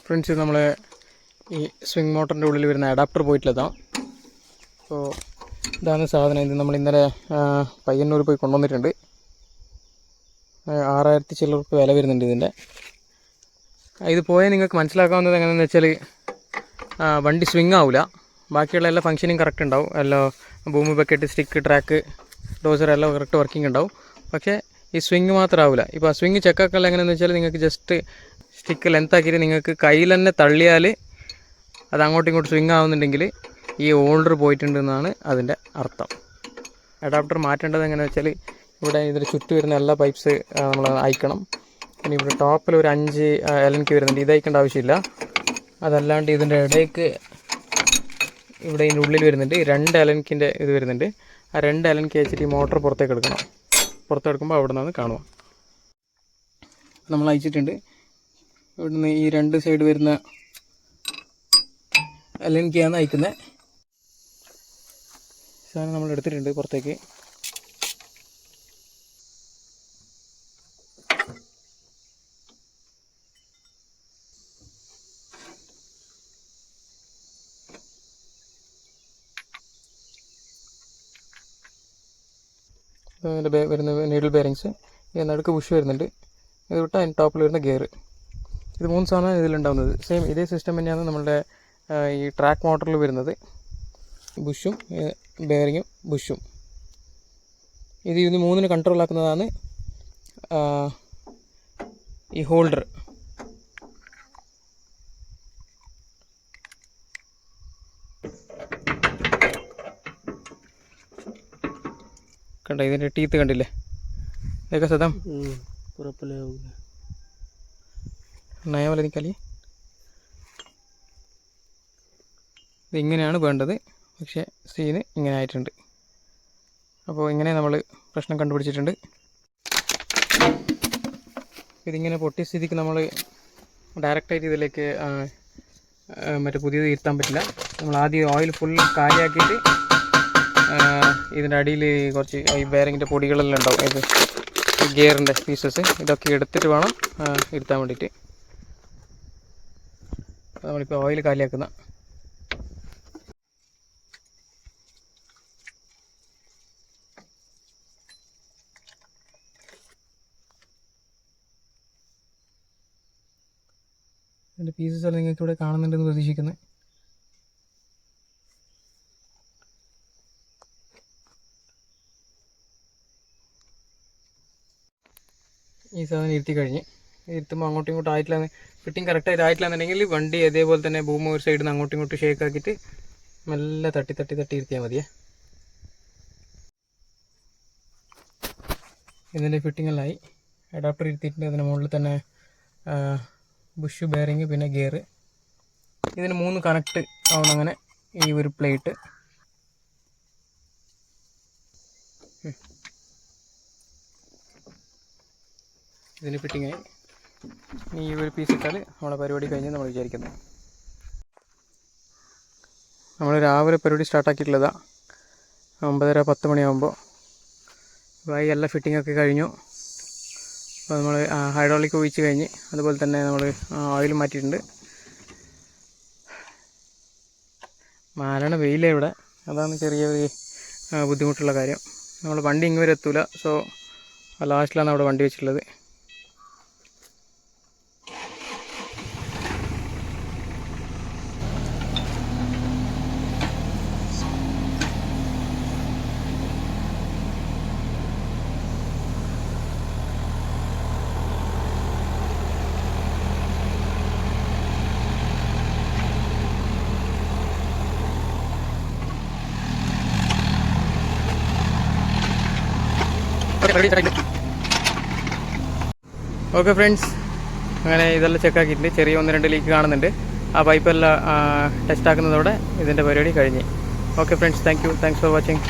Friends, നമ്മൾ ഈ swing മോട്ടറിൻ്റെ ഉള്ളിൽ വരുന്ന അഡാപ്റ്റർ പോയിട്ടില്ലതാണ്. അപ്പോൾ ഇതാണ് സാധനം. ഇത് നമ്മൾ ഇന്നലെ പയ്യന്നൂർ പോയി കൊണ്ടുവന്നിട്ടുണ്ട്. 6000 ചില്ലറ വില വരുന്നുണ്ട് ഇതിൻ്റെ. ഇത് പോയാൽ നിങ്ങൾക്ക് മനസ്സിലാക്കാവുന്നത് എങ്ങനെയാണെന്ന് വെച്ചാൽ വണ്ടി സ്വിങ് ആവില്ല. ബാക്കിയുള്ള എല്ലാ ഫംഗ്ഷനിങ് കറക്റ്റ് ഉണ്ടാവും. എല്ലാം ഭൂമി ബക്കറ്റ്, സ്റ്റിക്ക്, ട്രാക്ക്, ഡോസർ എല്ലാം കറക്റ്റ് വർക്കിംഗ് ഉണ്ടാവും. പക്ഷേ ഈ സ്വിങ് മാത്രം ആവില്ല. ഇപ്പോൾ ആ സ്വിങ് ചെക്കാക്കല്ല എങ്ങനെയാണെന്ന് വെച്ചാൽ നിങ്ങൾക്ക് ജസ്റ്റ് സ്റ്റിക്ക് ലെങ്ത് ആക്കിയിട്ട് നിങ്ങൾക്ക് കയ്യിൽ തന്നെ തള്ളിയാൽ അത് അങ്ങോട്ടും ഇങ്ങോട്ടും സ്വിങ് ആവുന്നുണ്ടെങ്കിൽ ഈ ഹോൾഡർ പോയിട്ടുണ്ടെന്നാണ് അതിൻ്റെ അർത്ഥം. അഡാപ്റ്റർ മാറ്റേണ്ടത് എങ്ങനെയാണെന്ന് വെച്ചാൽ ഇവിടെ ഇതിന് ചുറ്റും വരുന്ന എല്ലാ പൈപ്പ്സ് നമ്മൾ അയക്കണം. പിന്നെ ഇവിടെ ടോപ്പിൽ ഒരു 5 LNK വരുന്നുണ്ട്. ഇത് അയക്കേണ്ട ആവശ്യമില്ല. അതല്ലാണ്ട് ഇതിൻ്റെ ഇടയ്ക്ക് ഇവിടെ ഇതിൻ്റെ ഉള്ളിൽ വരുന്നുണ്ട് 2 LNKൻ്റെ ഇത് വരുന്നുണ്ട്. ആ 2 LNK വെച്ചിട്ട് ഈ മോട്ടർ പുറത്തേക്ക് എടുക്കണം. പുറത്തെടുക്കുമ്പോൾ അവിടെ നിന്നാണ് കാണുക. നമ്മൾ അയച്ചിട്ടുണ്ട്. ഇവിടുന്ന് ഈ 2 സൈഡ് വരുന്ന LNK ആണ് അയക്കുന്നത്. സാധനം നമ്മൾ എടുത്തിട്ടുണ്ട് പുറത്തേക്ക്. ഇതിൻ്റെ വരുന്ന നീഡിൽ ബെയറിങ്സ്, നടുക്ക് ബുഷ് വരുന്നുണ്ട്. ഇത് വിട്ട് അതിന് ടോപ്പിൽ വരുന്ന ഗിയർ. ഇത് 3 സാധനമാണ് ഇതിലുണ്ടാകുന്നത്. സെയിം ഇതേ സിസ്റ്റം തന്നെയാണ് നമ്മളുടെ ഈ ട്രാക്ക് മോട്ടറിൽ വരുന്നത്. ബുഷും ബെയറിങ്ങും ബുഷും. ഇതിന് 3 കൺട്രോൾ ആക്കുന്നതാണ് ഈ ഹോൾഡർ. കണ്ട ഇതിൻ്റെ ടീത്ത് കണ്ടില്ലേ? ഏക സദം നയ പോലെ നിൽക്കാലി. ഇതിങ്ങനെയാണ് വേണ്ടത്. പക്ഷേ സീന് ഇങ്ങനെ ആയിട്ടുണ്ട്. അപ്പോൾ ഇങ്ങനെ നമ്മൾ പ്രശ്നം കണ്ടുപിടിച്ചിട്ടുണ്ട്. ഇതിങ്ങനെ പൊട്ടിയ സ്ഥിതിക്ക് നമ്മൾ ഡയറക്റ്റായിട്ട് ഇതിലേക്ക് മറ്റേ പുതിയത് ഇരുത്താൻ പറ്റില്ല. നമ്മൾ ആദ്യം ഓയിൽ ഫുൾ കാലിയാക്കിയിട്ട് ഇതിൻ്റെ അടിയിൽ കുറച്ച് ഈ ബെയറിങ്ങിൻ്റെ പൊടികളെല്ലാം ഉണ്ടാവും. ഇത് ഗിയറിൻ്റെ പീസസ് ഇതൊക്കെ എടുത്തിട്ട് വേണം ഇരുത്താൻ വേണ്ടിയിട്ട്. നമ്മളിപ്പോൾ ഓയിൽ കാലിയാക്കുന്ന ഇതിൻ്റെ പീസസ് എല്ലാം നിങ്ങൾക്ക് ഇവിടെ കാണുന്നുണ്ടെന്ന് പ്രതീക്ഷിക്കുന്നത്. ഈ സാധനം ഇരുത്തി കഴിഞ്ഞ് ഇരുത്തുമ്പോൾ അങ്ങോട്ടും ഇങ്ങോട്ടും ആയിട്ടില്ല, ഫിറ്റിംഗ് കറക്റ്റായിട്ട് ആയിട്ടില്ലാന്നുണ്ടെങ്കിൽ വണ്ടി അതേപോലെ തന്നെ ഭൂമി ഒരു സൈഡിൽ നിന്ന് അങ്ങോട്ടും ഇങ്ങോട്ടും ഷേക്ക് ആക്കിയിട്ട് മെല്ലെ തട്ടി ഇരുത്തിയാൽ മതിയേ. ഇതിൻ്റെ ഫിറ്റിംഗ് എല്ലാം ആയി. അഡാപ്റ്റർ ഇരുത്തിയിട്ടുണ്ട്. അതിന് മുകളിൽ തന്നെ ബുഷ്, ബെയറിങ്, പിന്നെ ഗിയർ. ഇതിന് 3 കണക്ട് ആവണം. അങ്ങനെ ഈ ഒരു പ്ലേറ്റ് ഇതിന് ഫിറ്റിംഗ് ആയി. ഈ ഒരു പീസ് ഇട്ടാൽ നമ്മളെ പരിപാടി കഴിഞ്ഞ് നമ്മൾ വിചാരിക്കുന്നത്. നമ്മൾ രാവിലെ പരിപാടി സ്റ്റാർട്ടാക്കിയിട്ടുള്ളതാണ്. 9:30-10 മണിയാകുമ്പോൾ ബായി എല്ലാ ഫിറ്റിങ്ങൊക്കെ കഴിഞ്ഞു. അപ്പോൾ നമ്മൾ ഹൈഡ്രോളിക് ഒഴിച്ച് കഴിഞ്ഞ് അതുപോലെ തന്നെ നമ്മൾ ഓയിൽ മാറ്റിയിട്ടുണ്ട്. മാലണ വെയിലേ ഇവിടെ, അതാണ് ചെറിയൊരു ബുദ്ധിമുട്ടുള്ള കാര്യം. നമ്മൾ വണ്ടി ഇങ്ങ് വരെ എത്തൂല. സോ ലാസ്റ്റിലാണ് അവിടെ വണ്ടി വെച്ചിട്ടുള്ളത്. ഓക്കെ ഫ്രണ്ട്സ്, അങ്ങനെ ഇതെല്ലാം ചെക്കാക്കിയിട്ടുണ്ട്. ചെറിയ 1-2 ലീക്ക് കാണുന്നുണ്ട്. ആ പൈപ്പെല്ലാം ടെസ്റ്റ് ആക്കുന്നതോടെ ഇതിൻ്റെ പരിപാടി കഴിഞ്ഞ്. Okay friends, thanks for watching.